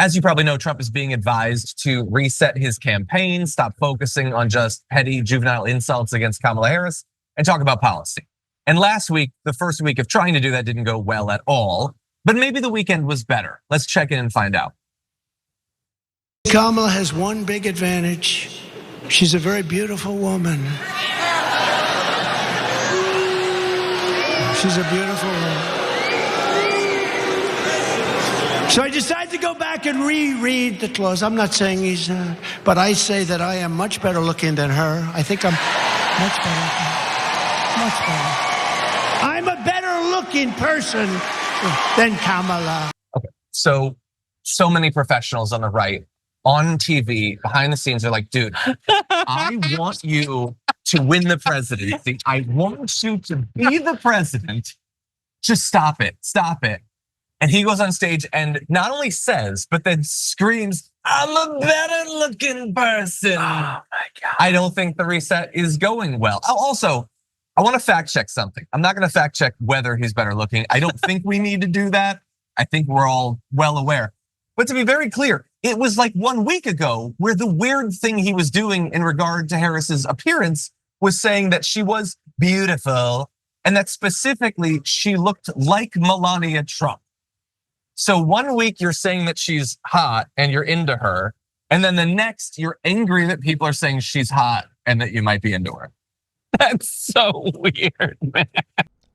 As you probably know, Trump is being advised to reset his campaign, stop focusing on just petty juvenile insults against Kamala Harris, and talk about policy. And last week, the first week of trying to do that didn't go well at all, but maybe the weekend was better. Let's check in and find out. Kamala has one big advantage. She's a very beautiful woman. She's a beautiful woman. So I decided to go back and reread the clause. I'm not saying he's, but I say that I am much better looking than her. I think I'm much better. I'm a better looking person than Kamala. Okay, so many professionals on the right on TV, behind the scenes are like, dude, I want you to win the presidency. I want you to be the president. Just stop it, stop it. And he goes on stage and not only says, but then screams, I'm a better looking person. Oh my God. I don't think the reset is going well. Also, I want to fact check something. I'm not going to fact check whether he's better looking. I don't think we need to do that. I think we're all well aware. But to be very clear, it was like 1 week ago where the weird thing he was doing in regard to Harris's appearance was saying that she was beautiful and that specifically she looked like Melania Trump. So 1 week you're saying that she's hot and you're into her, and then the next you're angry that people are saying she's hot and that you might be into her. That's so weird, man.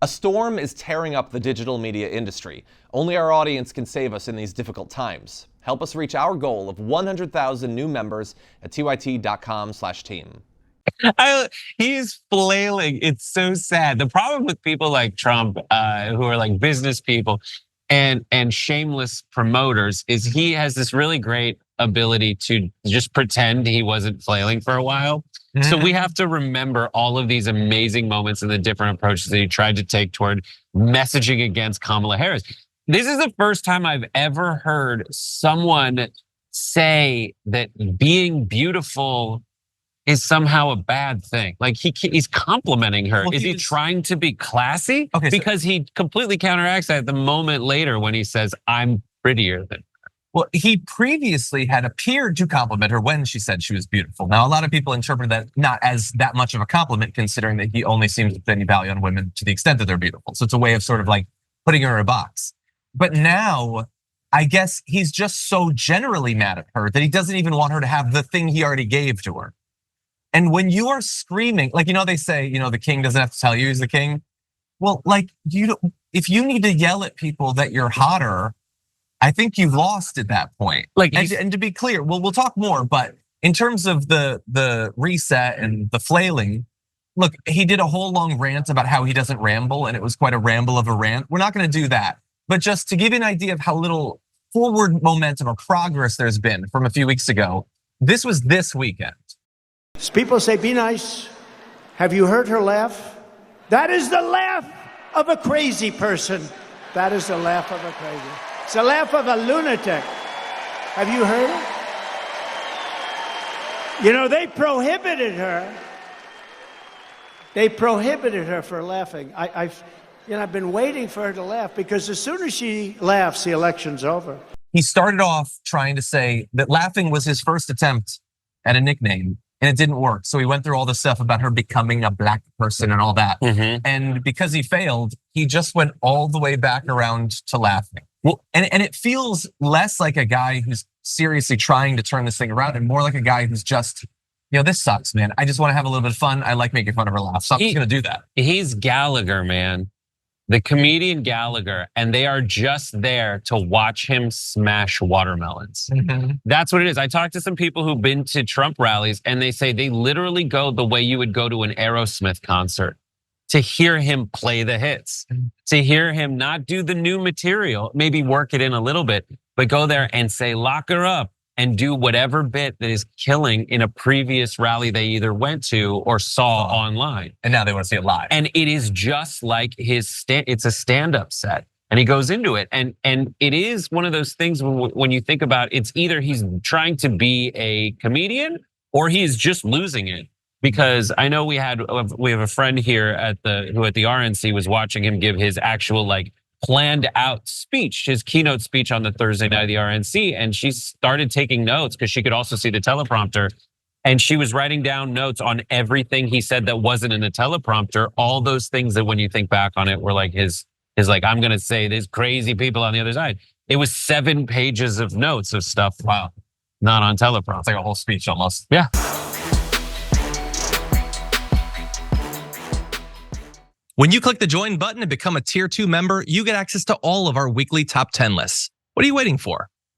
A storm is tearing up the digital media industry. Only our audience can save us in these difficult times. Help us reach our goal of 100,000 new members at tyt.com/team. He's flailing. It's so sad. The problem with people like Trump, who are like business people and shameless promoters, is he has this really great ability to just pretend he wasn't flailing for a while. So we have to remember all of these amazing moments and the different approaches that he tried to take toward messaging against Kamala Harris. This is the first time I've ever heard someone say that being beautiful is somehow a bad thing. Like he's complimenting her. Is he trying to be classy? Okay, because he completely counteracts that the moment later when he says, I'm prettier than her. Well, he previously had appeared to compliment her when she said she was beautiful. Now, a lot of people interpret that not as that much of a compliment, considering that he only seems to put any value on women to the extent that they're beautiful. So it's a way of sort of like putting her in a box. But now, I guess he's just so generally mad at her that he doesn't even want her to have the thing he already gave to her. And when you are screaming, like, they say, the king doesn't have to tell you he's the king. Well, like, if you need to yell at people that you're hotter, I think you've lost at that point. Like, and to be clear, we'll talk more, but in terms of the reset and the flailing, look, he did a whole long rant about how he doesn't ramble, and it was quite a ramble of a rant. We're not gonna do that. But just to give you an idea of how little forward momentum or progress there's been from a few weeks ago, this was this weekend. People say, be nice. Have you heard her laugh? That is the laugh of a crazy person. That is the laugh of a crazy. It's the laugh of a lunatic. Have you heard it? They prohibited her. They prohibited her for laughing. I've been waiting for her to laugh because as soon as she laughs, the election's over. He started off trying to say that laughing was his first attempt at a nickname, and it didn't work. So he went through all the stuff about her becoming a black person and all that. And because he failed, he just went all the way back around to laughing. Well, and it feels less like a guy who's seriously trying to turn this thing around and more like a guy who's just, this sucks, man. I just want to have a little bit of fun. I like making fun of her laugh. So I'm just gonna do that. He's Gallagher, man. The comedian Gallagher, and they are just there to watch him smash watermelons. That's what it is. I talked to some people who've been to Trump rallies, and they say they literally go the way you would go to an Aerosmith concert to hear him play the hits, to hear him not do the new material, maybe work it in a little bit, but go there and say, lock her up, and do whatever bit that is killing in a previous rally they either went to or saw online. And now they want to see it live. And it is just like it's a stand-up set. And he goes into it. And it is one of those things when you think about it's either he's trying to be a comedian or he's just losing it. Because I know we have a friend here who at the RNC was watching him give his actual planned out speech, his keynote speech on the Thursday night of the RNC. And she started taking notes because she could also see the teleprompter. And she was writing down notes on everything he said that wasn't in the teleprompter. All those things that when you think back on it were like his like, I'm going to say there's crazy people on the other side. It was 7 pages of notes of stuff. Wow. Not on teleprompter. It's like a whole speech almost. Yeah. When you click the join button and become a tier 2 member, you get access to all of our weekly top 10 lists. What are you waiting for?